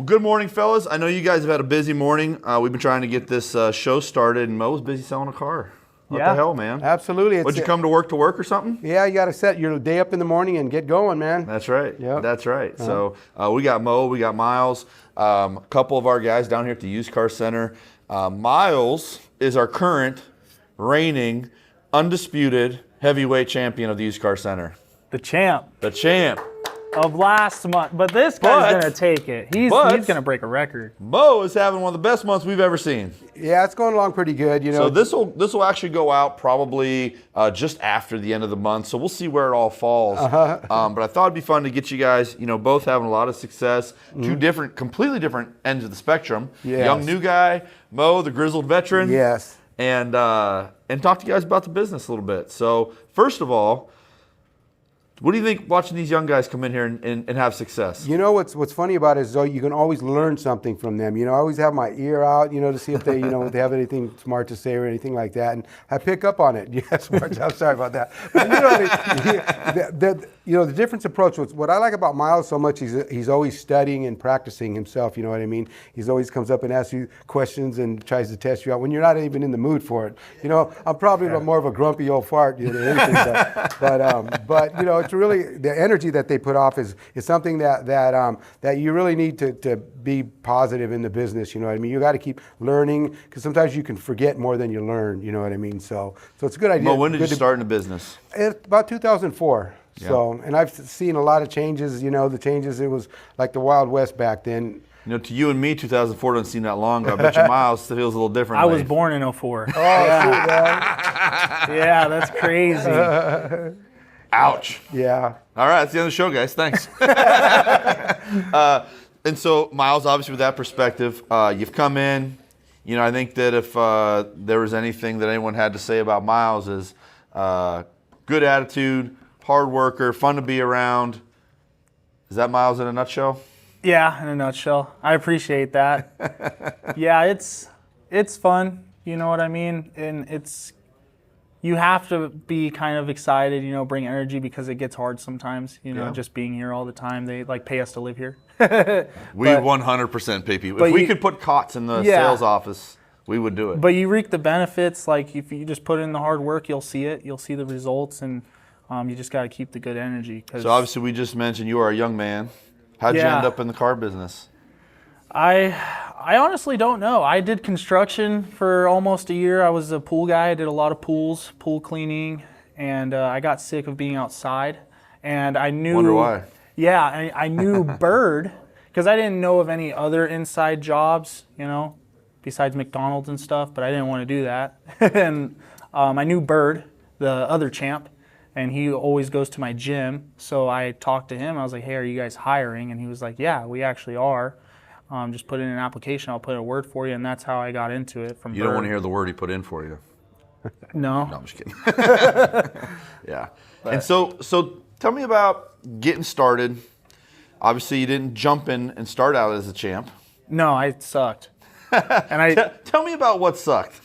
good morning, fellas. I know you guys have had a busy morning. We've been trying to get this show started, and Mo was busy selling a car. What the hell, man? Absolutely. Would you come to work or something? Yeah, you got to set your day up in the morning and get going, man. That's right. Yep. That's right. So we got Mo, we got Miles, a couple of our guys down here at the Used Car Center. Miles is our current reigning, undisputed heavyweight champion of the Used Car Center. The champ. The champ. Of last month. But this guy's going to take it. He's going to break a record. Mo is having one of the best months we've ever seen. Yeah, it's going along pretty good, you know. So this will actually go out probably just after the end of the month. So we'll see where it all falls. But I thought it'd be fun to get you guys, both having a lot of success. Two completely different ends of the spectrum. Yes. Young new guy, Mo, the grizzled veteran. Yes. And talk to you guys about the business a little bit. So first of all, what do you think watching these young guys come in here and have success? You know what's funny about it is though you can always learn something from them. I always have my ear out, to see if they, if they have anything smart to say or anything like that, and I pick up on it. Yeah, smart. I'm sorry about that. But the different approach. What I like about Miles so much, he's always studying and practicing himself. You know what I mean? He's always comes up and asks you questions and tries to test you out when you're not even in the mood for it. I'm probably more of a grumpy old fart than anything, but it's really the energy that they put off is something that you really need to be positive in the business. You know what I mean? You got to keep learning because sometimes you can forget more than you learn. You know what I mean? So it's a good idea. Well, when did you start in the business? About 2004. Yeah. So, and I've seen a lot of changes. The changes. It was like the Wild West back then. To you and me, 2004 doesn't seem that long ago. I bet you Miles feels a little different. I was born in 04. Oh, yeah. Yeah, that's crazy. Ouch. Yeah. All right, that's the end of the show, guys. Thanks. And so, Miles, obviously with that perspective, you've come in. I think that if there was anything that anyone had to say about Miles is good attitude, hard worker, fun to be around. Is that Miles in a nutshell? Yeah, in a nutshell. I appreciate that. Yeah, it's fun. You know what I mean? And you have to be kind of excited, bring energy because it gets hard sometimes, just being here all the time. They pay us to live here. We 100% pay people. If we could put cots in the sales office, we would do it. But you reap the benefits. If you just put in the hard work, you'll see it. You'll see the results, and you just got to keep the good energy. So obviously we just mentioned you are a young man. How'd you end up in the car business? I honestly don't know. I did construction for almost a year. I was a pool guy. I did a lot of pools, pool cleaning, and I got sick of being outside. And I knew. Wonder why? Yeah, I knew Bird because I didn't know of any other inside jobs, besides McDonald's and stuff. But I didn't want to do that. And I knew Bird, the other champ, and he always goes to my gym. So I talked to him. I was like, "Hey, are you guys hiring?" And he was like, "Yeah, we actually are. Just put in an application. I'll put in a word for you." And that's how I got into it. From You don't want to hear the word he put in for you. No. No, I'm just kidding. Yeah. But. And so tell me about getting started. Obviously, you didn't jump in and start out as a champ. No, I sucked. And tell me about what sucked.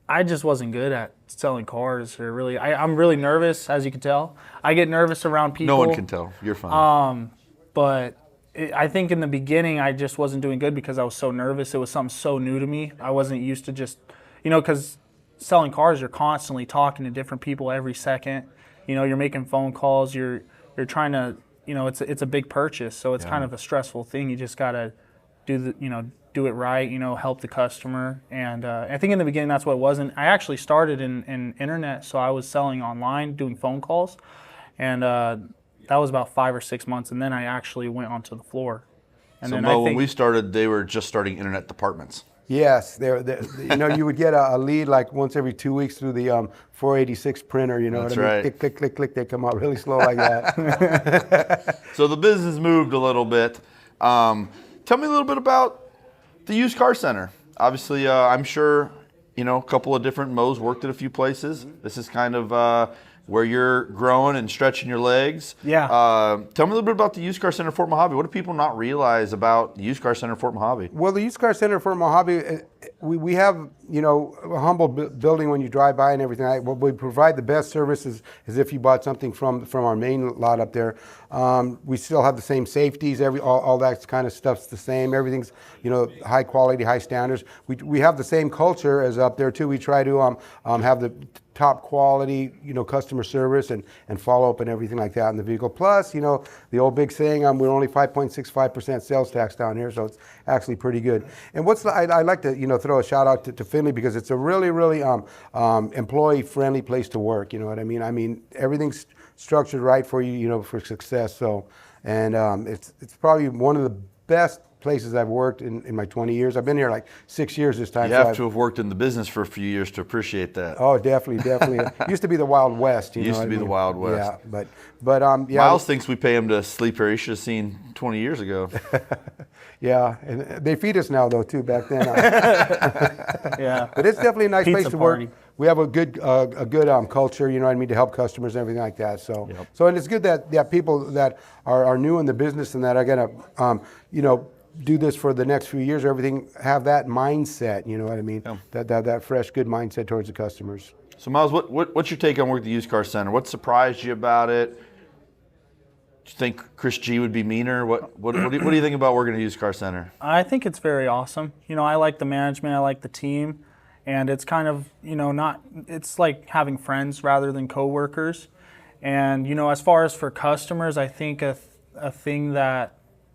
I just wasn't good at selling cars, or really. I'm really nervous, as you can tell. I get nervous around people. No one can tell. You're fine. But I think in the beginning I just wasn't doing good because I was so nervous. It was something so new to me. I wasn't used to just, because selling cars, you're constantly talking to different people every second. You're making phone calls. You're trying to, it's a big purchase, so it's kind of a stressful thing. You just gotta do it right. Help the customer. And I think in the beginning that's what it wasn't. I actually started in internet, so I was selling online, doing phone calls, and that was about 5 or 6 months, and then I actually went onto the floor. And so then Mo, when we started, they were just starting internet departments. Yes, you would get a lead like once every 2 weeks through the 486 printer. That's what I mean? Right. Click, click, click, click. They come out really slow like that. So the business moved a little bit. Tell me a little bit about the Used Car Center. Obviously, I'm sure a couple of different Mo's worked at a few places. This is kind of where you're growing and stretching your legs. Yeah. Tell me a little bit about the Used Car Center Fort Mohave. What do people not realize about the Used Car Center Fort Mohave? Well, the Used Car Center Fort Mohave, we have, you know, a humble building when you drive by and everything. What we provide the best services is if you bought something from our main lot up there. We still have the same safeties, all that kind of stuff's the same. Everything's, you know, high quality, high standards. We have the same culture as up there too. We try to have the top quality, you know, customer service and follow up and everything like that in the vehicle. Plus, you know, the old big saying, we're only 5.65% sales tax down here, so it's actually pretty good. And I like to, you know, throw a shout out to Findlay because it's a really, really employee friendly place to work. You know what I mean? I mean, everything's structured right for you, you know, for success. So, and it's probably one of the best places I've worked in my 20 years. I've been here like 6 years this time. You have to have worked in the business for a few years to appreciate that. Oh, definitely. It used to be the Wild West. Used to be the Wild West. Yeah, but yeah. Miles thinks we pay him to sleep here. He should have seen 20 years ago. Yeah, and they feed us now though too. Back then. Yeah. But it's definitely a nice Pizza place to party. work. We have a good culture, you know what I mean, to help customers and everything like that. So, Yep. so and it's good that people that are new in the business and that are gonna, you know, do this for the next few years or everything, have that mindset, you know what I mean? Yeah. That fresh, good mindset towards the customers. So Miles, what's your take on work at the used car center? What surprised you about it? Do you think Chris G would be meaner? What do you think about working at a used car center? I think it's very awesome. You know, I like the management, I like the team, and it's kind of, you know, it's like having friends rather than coworkers. And, you know, as far as for customers, I think a thing that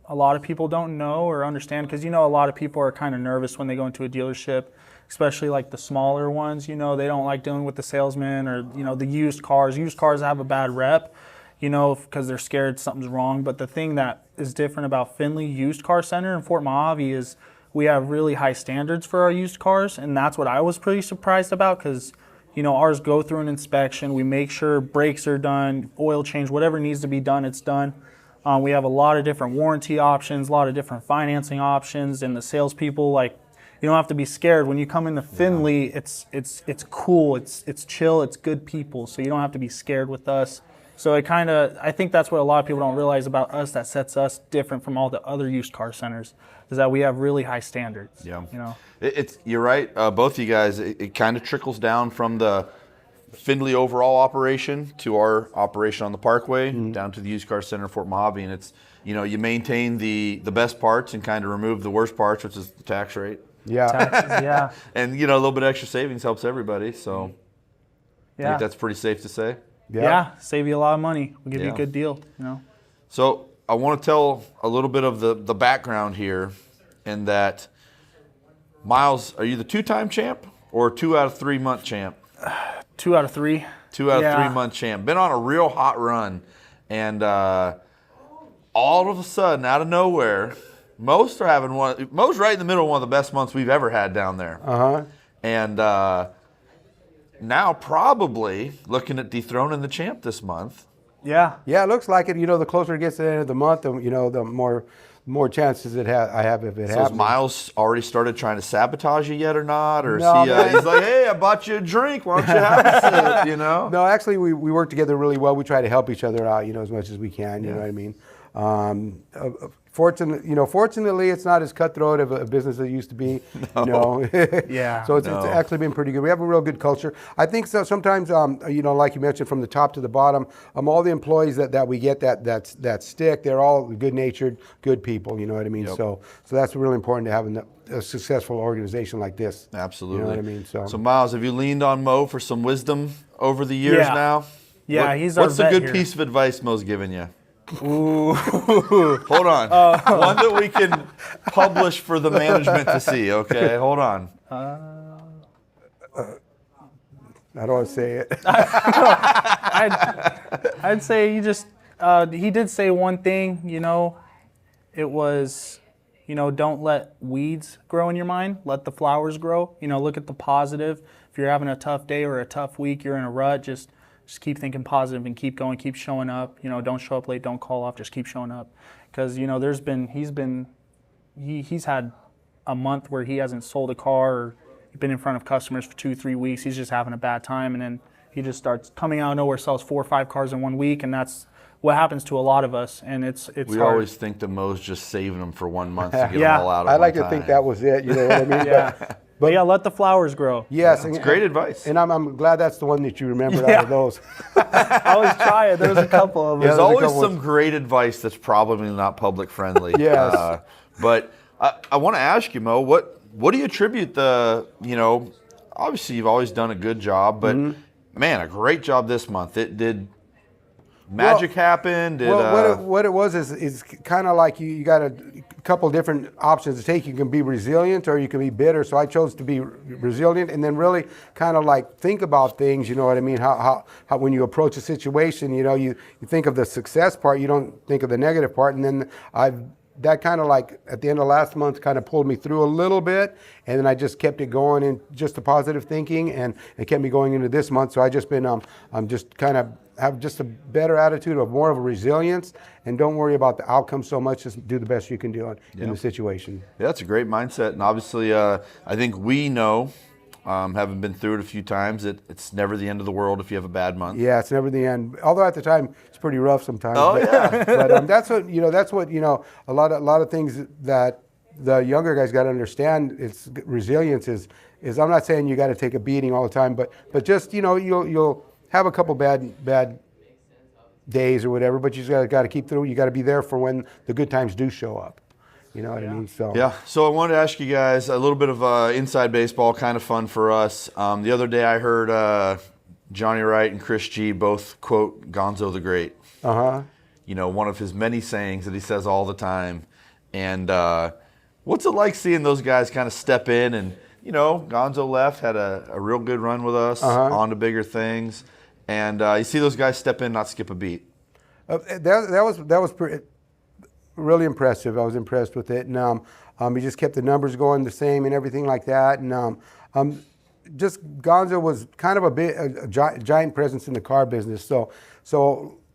a lot of people don't know or understand, because, you know, a lot of people are kind of nervous when they go into a dealership, especially like the smaller ones. You know, they don't like dealing with the salesman or, you know, the used cars. Used cars have a bad rep, you know, because they're scared something's wrong. But the thing that is different about Findlay Used Car Center in Fort Mohave is we have really high standards for our used cars, and that's what I was pretty surprised about, because, you know, ours go through an inspection. We make sure brakes are done, oil change, whatever needs to be done, it's done. We have a lot of different warranty options, a lot of different financing options, and the salespeople, like, you don't have to be scared when you come into Findlay. It's cool, it's chill, it's good people, so you don't have to be scared with us. So I think that's what a lot of people don't realize about us that sets us different from all the other used car centers, is that we have really high standards. Yeah, you know, you're right. Both of you guys, it kind of trickles down from the Findlay overall operation to our operation on the Parkway, down to the used car center in Fort Mohave, and it's, you know, you maintain the best parts and kind of remove the worst parts, which is the tax rate. Yeah. taxes, yeah, And, you know, a little bit of extra savings helps everybody, so I yeah, think that's pretty safe to say. yeah. Save you a lot of money. We'll give you Yeah. a good deal. You know. So I want to tell a little bit of the background here, in that, Miles, are you the 2-time champ or 2 out of 3 month champ? 2 out of 3. 2 out of Yeah. 3 month champ. Been on a real hot run, and all of a sudden, out of nowhere, most right in the middle of one of the best months we've ever had down there. And now probably looking at dethroning the champ this month. Yeah. Yeah, it looks like it. You know, the closer it gets to the end of the month, you know, the more chances I have if it So has happens. Miles already started trying to sabotage you yet or not? Or is No, he, man. he's like, hey, I bought you a drink. Why don't you have a sip, you know? No, actually, we work together really well. We try to help each other out, you know, as much as we can. You know what I mean? Fortunately, it's not as cutthroat of a business as it used to be. You know? Yeah. So it's actually been pretty good. We have a real good culture. I think so. Sometimes, you know, like you mentioned, from the top to the bottom, all the employees that we get that stick, they're all good-natured, good people. You know what I mean? Yep. So that's really important to have a successful organization like this. Absolutely. You know what I mean? So Miles, have you leaned on Mo for some wisdom over the years Yeah. now? Yeah, he's our What's a vet good here. piece of advice Mo's given you? Ooh. Hold on. One that we can publish for the management to see, okay? Hold on. I don't want to say it. I'd say he did say one thing, you know, it was, you know, don't let weeds grow in your mind, let the flowers grow. You know, look at the positive. If you're having a tough day or a tough week, you're in a rut, just keep thinking positive and keep going, keep showing up. You know, don't show up late, don't call off, just keep showing up. Because, you know, he's had a month where he hasn't sold a car or been in front of customers for 2-3 weeks. He's just having a bad time, and then he just starts coming out of nowhere, sells 4 or 5 cars in 1 week, and that's what happens to a lot of us. And it's We hard. always think that Mo's just saving them for 1 month to get Yeah. them all out of I like one to think time. that was it. You know what I mean? Yeah. But yeah, let the flowers grow. Yes, It's great advice. And I'm glad that's the one that you remembered out of those. I always try it. There's a couple of them. There's there's a always couple some great advice that's probably not public friendly. Yes. But I want to ask you, Mo, what do you attribute obviously you've always done a good job, but man, a great job this month. It did magic happen? What it was is kind of like you got a couple different options to take. You can be resilient or you can be bitter. So I chose to be resilient and then really kind of like think about things. You know what I mean? How when you approach a situation, you think of the success part. You don't think of the negative part. And then that kind of like at the end of last month kind of pulled me through a little bit, and then I just kept it going in just the positive thinking, and it kept me going into this month. So I just been I'm just kind of have just a better attitude of more of a resilience, and don't worry about the outcome so much. Just do the best you can do in the situation. Yeah, that's a great mindset, and obviously I think we know, having been through it a few times, it's never the end of the world if you have a bad month. Yeah, it's never the end. Although at the time it's pretty rough sometimes. Oh but, yeah. But that's what a lot of things that the younger guys got to understand. It's resilience is I'm not saying you got to take a beating all the time, but just you'll have a couple bad days or whatever, but you just got to keep through. You got to be there for when the good times do show up. You know what I mean? So yeah. So I wanted to ask you guys a little bit of inside baseball, kind of fun for us. The other day I heard Johnny Wright and Chris G both quote Gonzo the Great. One of his many sayings that he says all the time. And what's it like seeing those guys kind of step in and Gonzo left, had a real good run with us, on to bigger things, and you see those guys step in, not skip a beat. That was really impressive. I was impressed with it, and he just kept the numbers going the same and everything like that. And just Gonzo was kind of a giant presence in the car business. So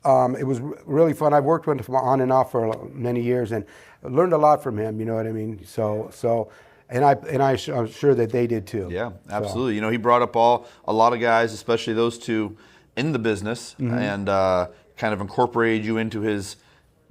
it was really fun. I've worked with him on and off for many years, and learned a lot from him. You know what I mean? And I'm sure that they did too. Yeah, absolutely. He brought up a lot of guys, especially those two, in the business, and kind of incorporated you into his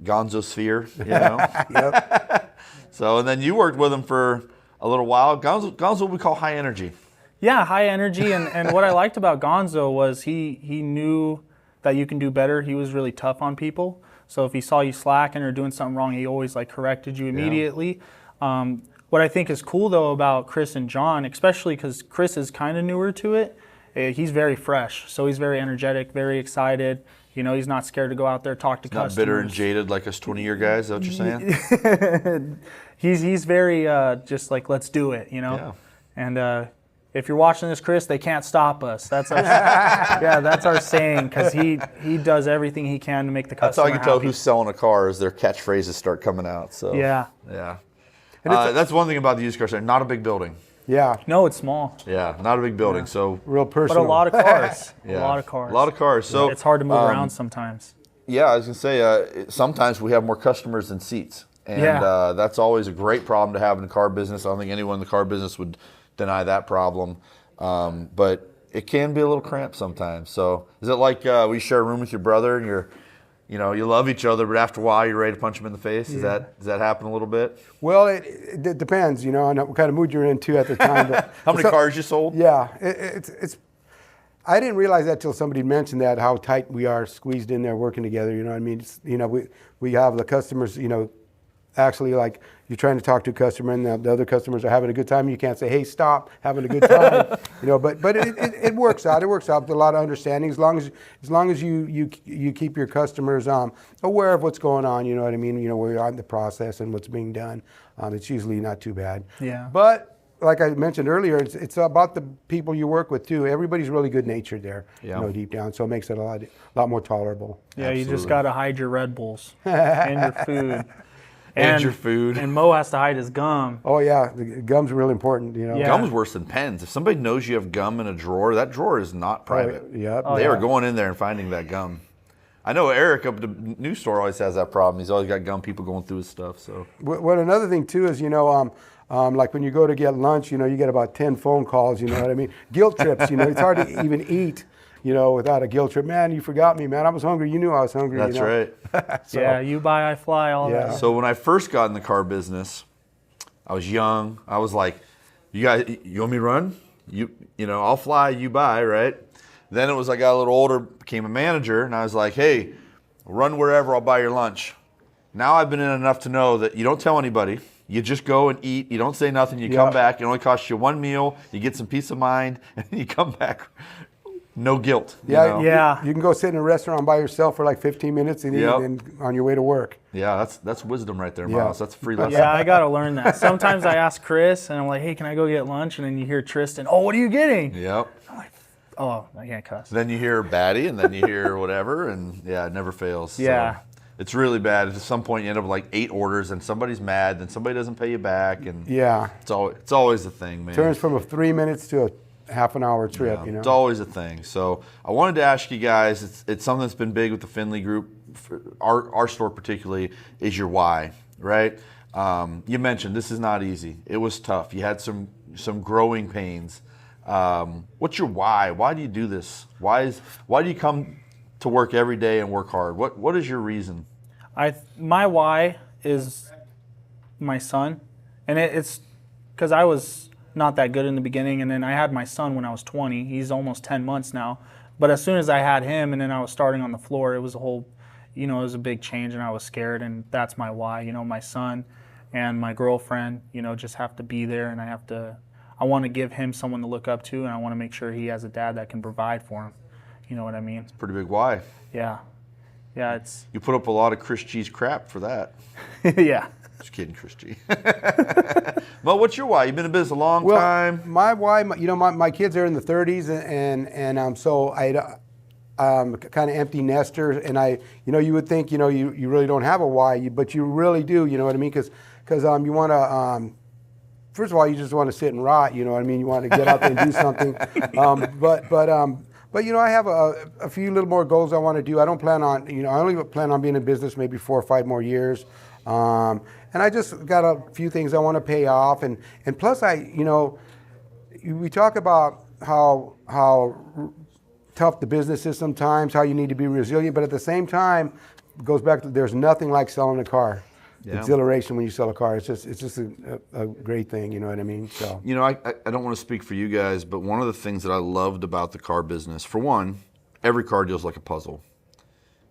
Gonzo sphere. Yep. So, and then you worked with him for a little while. Gonzo what we call high energy. Yeah, high energy, and what I liked about Gonzo was he knew that you can do better. He was really tough on people. So if he saw you slacking or doing something wrong, he always corrected you immediately. Yeah. What I think is cool though about Chris and John, especially because Chris is kind of newer to it, he's very fresh. So he's very energetic, very excited. He's not scared to go out there, talk to customers. Not bitter and jaded like us 20-year guys, is that what you're saying? He's very just like, let's do it, Yeah. And if you're watching this, Chris, they can't stop us. That's our that's our saying, because he does everything he can to make the customer That's how you can tell happy. who's selling a car as their catchphrases start coming out. So Yeah. That's one thing about the used car center. Not a big building. Yeah. No, it's small. Yeah, not a big building. So Real personal. But a lot of cars. yeah, A lot of cars. A lot of cars. So It's hard to move around sometimes. yeah, I was gonna say sometimes we have more customers than seats, and that's always a great problem to have in the car business. I don't think anyone in the car business would deny that problem, but it can be a little cramped sometimes. So is it like we share a room with your brother and you love each other, but after a while you're ready to punch him in the face? Does that happen a little bit? Well, it depends, on what kind of mood you're in too at the time. But How many cars you sold? Yeah, it's. I didn't realize that till somebody mentioned that, how tight we are squeezed in there working together. You know what I mean? We have the customers. Actually, like you're trying to talk to a customer and the other customers are having a good time. You can't say, "Hey, stop having a good time." But it works out. It works out with a lot of understanding as long as you keep your customers aware of what's going on. You know what I mean? Where you're in the process and what's being done. It's usually not too bad. Yeah. But like I mentioned earlier, it's about the people you work with too. Everybody's really good natured there. Yeah. Deep down, so it makes it a lot more tolerable. Yeah, Absolutely. You just got to hide your Red Bulls and your food. And your food. And Mo has to hide his gum. Oh yeah, the gum's really important. Yeah. Gum's worse than pens. If somebody knows you have gum in a drawer, that drawer is not private. Yeah. They are going in there and finding that gum. I know Eric up at the news store always has that problem. He's always got gum, people going through his stuff. So. Well, another thing too is like when you go to get lunch, you get about 10 phone calls. You know what I mean? Guilt trips. It's hard to even eat. Without a guilt trip. Man, you forgot me, man. I was hungry. You knew I was hungry. That's right. So, Yeah, you buy, I fly, all that. So when I first got in the car business, I was young. I was like, you want me to run? I'll fly, you buy, right? Then it was I got a little older, became a manager, and I was like, hey, run wherever, I'll buy your lunch. Now I've been in enough to know that you don't tell anybody. You just go and eat. You don't say nothing. You come back. It only costs you one meal. You get some peace of mind, and you come back. No guilt. Yeah. You can go sit in a restaurant by yourself for like 15 minutes and eat and on your way to work. Yeah, that's wisdom right there, Miles. That's a free lesson. Yeah, I got to learn that. Sometimes I ask Chris, and I'm like, hey, can I go get lunch? And then you hear Tristan, oh, what are you getting? Yep. I'm like, oh, I can't cuss. Then you hear Batty, and then you hear whatever, and it never fails. Yeah. So it's really bad. At some point, you end up with like 8 orders, and somebody's mad, then somebody doesn't pay you back, and it's always a thing, man. Turns from 3 minutes to a half an hour trip. It's always a thing. So I wanted to ask you guys. It's something that's been big with the Findlay Group, for our store particularly, is your why, right? You mentioned this is not easy. It was tough. You had some growing pains. What's your why? Why do you do this? Why do you come to work every day and work hard? What is your reason? My why is my son, and it's because I was not that good in the beginning, and then I had my son when I was 20. He's almost 10 months now. But as soon as I had him, and then I was starting on the floor, it was it was a big change, and I was scared, and that's my why. My son and my girlfriend, just have to be there, and I want to give him someone to look up to, and I want to make sure he has a dad that can provide for him. You know what I mean? It's a pretty big why. Yeah. Yeah, it's... You put up a lot of Chris G's crap for that. Yeah. Just kidding, Chris G. Well, what's your why? You've been in business a long time. My why, my kids are in the 30s, and so I'm kind of empty nester, and you would think, you really don't have a why, but you really do, you know what I mean? Because you want to, first of all, you just want to sit and rot, you know what I mean? You want to get out there and do something. But I have a few little more goals I want to do. I don't plan on, I only plan on being in business maybe 4 or 5 more years. And I just got a few things I want to pay off, and plus we talk about how tough the business is sometimes, how you need to be resilient, but at the same time, it goes back to there's nothing like selling a car. Yeah. Exhilaration when you sell a car. It's just a great thing, you know what I mean? So I don't want to speak for you guys, but one of the things that I loved about the car business, for one, every car deal's like a puzzle.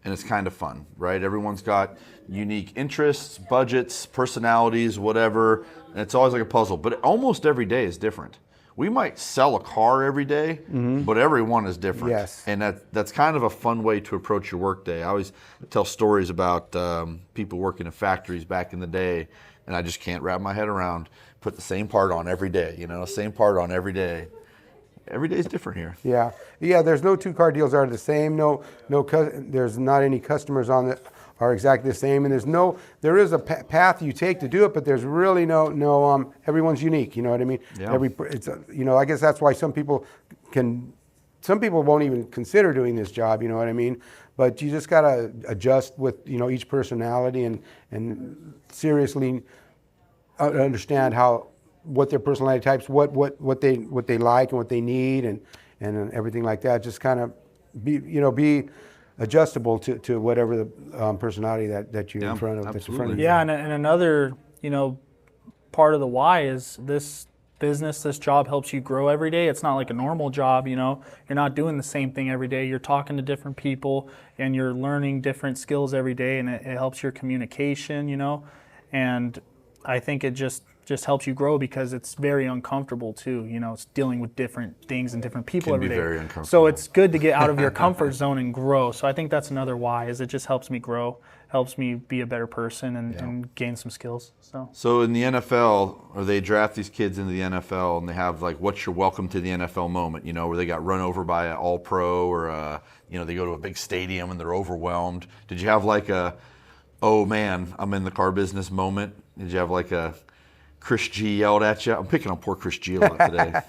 And it's kind of fun, right? Everyone's got unique interests, budgets, personalities, whatever, and it's always like a puzzle. But almost every day is different. We might sell a car every day, but every one is different. Yes. And that's kind of a fun way to approach your work day. I always tell stories about people working in factories back in the day, and I just can't wrap my head around, put the same part on every day, same part on every day. Every day is different here. Yeah. There's no 2 car deals are the same. There's not any customers on that are exactly the same, and there is a path you take to do it, but there's really no. Everyone's unique. You know what I mean? Yeah. I guess that's why some people won't even consider doing this job. You know what I mean? But you just gotta adjust with each personality and seriously understand what their personality types, what they like and what they need, and everything like that. Just kind of be adjustable to whatever the personality that you're in front of. That's in front of you. Yeah, and another part of the why is this business, this job helps you grow every day. It's not like a normal job. You're not doing the same thing every day. You're talking to different people, and you're learning different skills every day, and it helps your communication. And I think it just helps you grow because it's very uncomfortable too. It's dealing with different things and different people every day. Very uncomfortable. So it's good to get out of your comfort zone and grow. So I think that's another why, is it just helps me grow, helps me be a better person and gain some skills. So in the NFL, or they draft these kids into the NFL, and they have what's your welcome to the NFL moment, where they got run over by an all-pro, or they go to a big stadium and they're overwhelmed. Did you have oh man, I'm in the car business moment? Did you have a Chris G yelled at you? I'm picking on poor Chris G a lot today.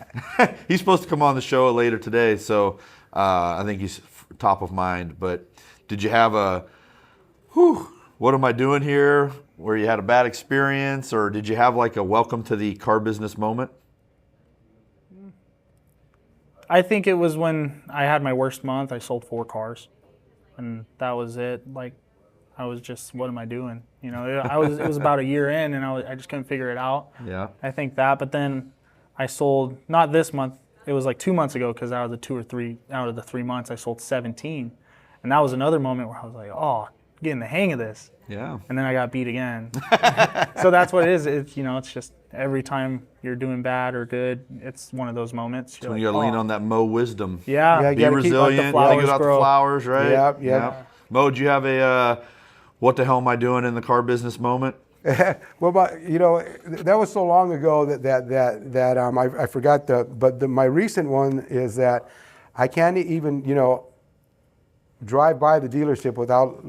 He's supposed to come on the show later today, so I think he's top of mind. But did you have what am I doing here, where you had a bad experience, or did you have a welcome to the car business moment? I think it was when I had my worst month. I sold 4 cars, and that was it. I was just, what am I doing? It was about a year in, and I just couldn't figure it out. Yeah. I think that, but then I sold, not this month, it was like 2 months ago, because out of the 3 months, I sold 17. And that was another moment where I was like, oh, getting the hang of this. Yeah. And then I got beat again. So that's what it is. It's, it's just every time you're doing bad or good, it's one of those moments. So you got to lean on that Mo wisdom. Yeah. Yeah, you Be gotta keep resilient. let the flowers Think about grow. the flowers, right? Yep, yep. Mo, do you have a what the hell am I doing in the car business moment? Well, that was so long ago that I forgot my recent one is that I can't even drive by the dealership without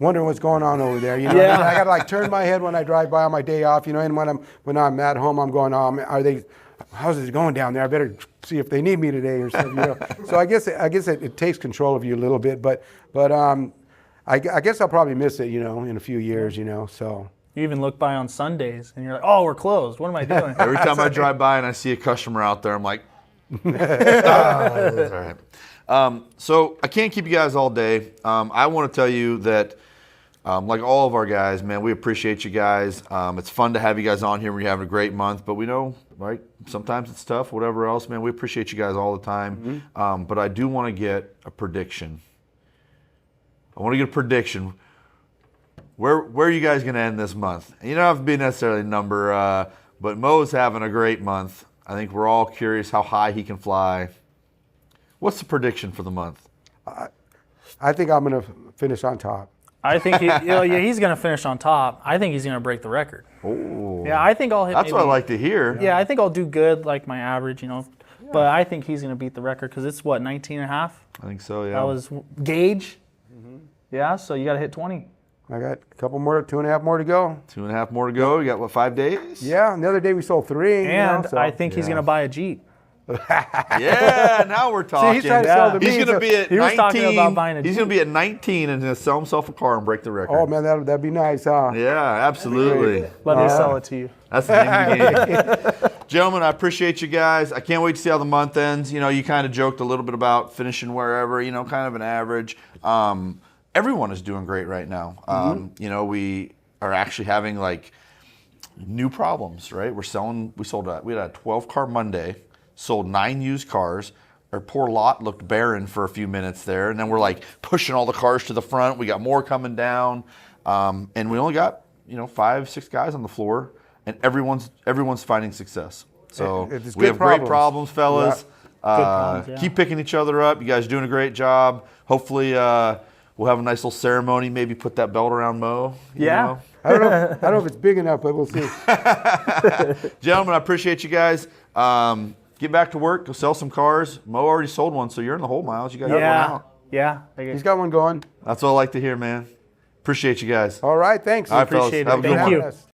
wondering what's going on over there. Yeah. I got to like turn my head when I drive by on my day off. And when I'm at home, I'm going, how's it going down there? I better see if they need me today or something. So I guess it takes control of you a little bit, but I guess I'll probably miss it, in a few years, So. You even look by on Sundays and you're like, oh, we're closed. What am I doing? Every time I drive by and I see a customer out there, I'm like, all right. So I can't keep you guys all day. I want to tell you that, like all of our guys, man, we appreciate you guys. It's fun to have you guys on here when you're having a great month, but we know, right, sometimes it's tough, whatever else, man. We appreciate you guys all the time. Mm-hmm. But I do want to get a prediction. Where are you guys going to end this month? You don't have to be necessarily a number, but Mo's having a great month. I think we're all curious how high he can fly. What's the prediction for the month? I think I'm going to finish on top. I think he's going to finish on top. I think he's going to break the record. Oh, Yeah, I think I'll hit. that's what I like to hear. Yeah, I think I'll do good, like my average, But I think he's going to beat the record because it's 19 and a half. I think so. Yeah. That was gauge. Mm-hmm. Yeah, so you got to hit 20. I got a couple more, 2.5 more to go. 2.5 more to go. You got, 5 days? Yeah, and the other day we sold 3. And I think he's going to buy a Jeep. Yeah, now we're talking. he's trying to sell to me. He's going to be at 19. He was talking about buying a He's Jeep. going to be at 19 and going to sell himself a car and break the record. Oh, man, that'd be nice, huh? Yeah, absolutely. Let me sell it to you. That's the name of the game. Gentlemen, I appreciate you guys. I can't wait to see how the month ends. You kind of joked a little bit about finishing wherever, kind of an average. Everyone is doing great right now. We are actually having new problems, right? We had a 12-car Monday, sold 9 used cars. Our poor lot looked barren for a few minutes there, and then we're pushing all the cars to the front. We got more coming down, and we only got 5, 6 guys on the floor, and everyone's finding success. So we have great problems, fellas. Yeah. Keep picking each other up. You guys are doing a great job. Hopefully, we'll have a nice little ceremony. Maybe put that belt around Mo. Yeah. I don't know if it's big enough, but we'll see. Gentlemen, I appreciate you guys. Get back to work. Go sell some cars. Mo already sold one, so you're in the hole, Miles. You got one out. Yeah. He's got one going. That's what I like to hear, man. Appreciate you guys. All right, thanks. All right, fellas. Appreciate it. Have a good Thank one. you. Us.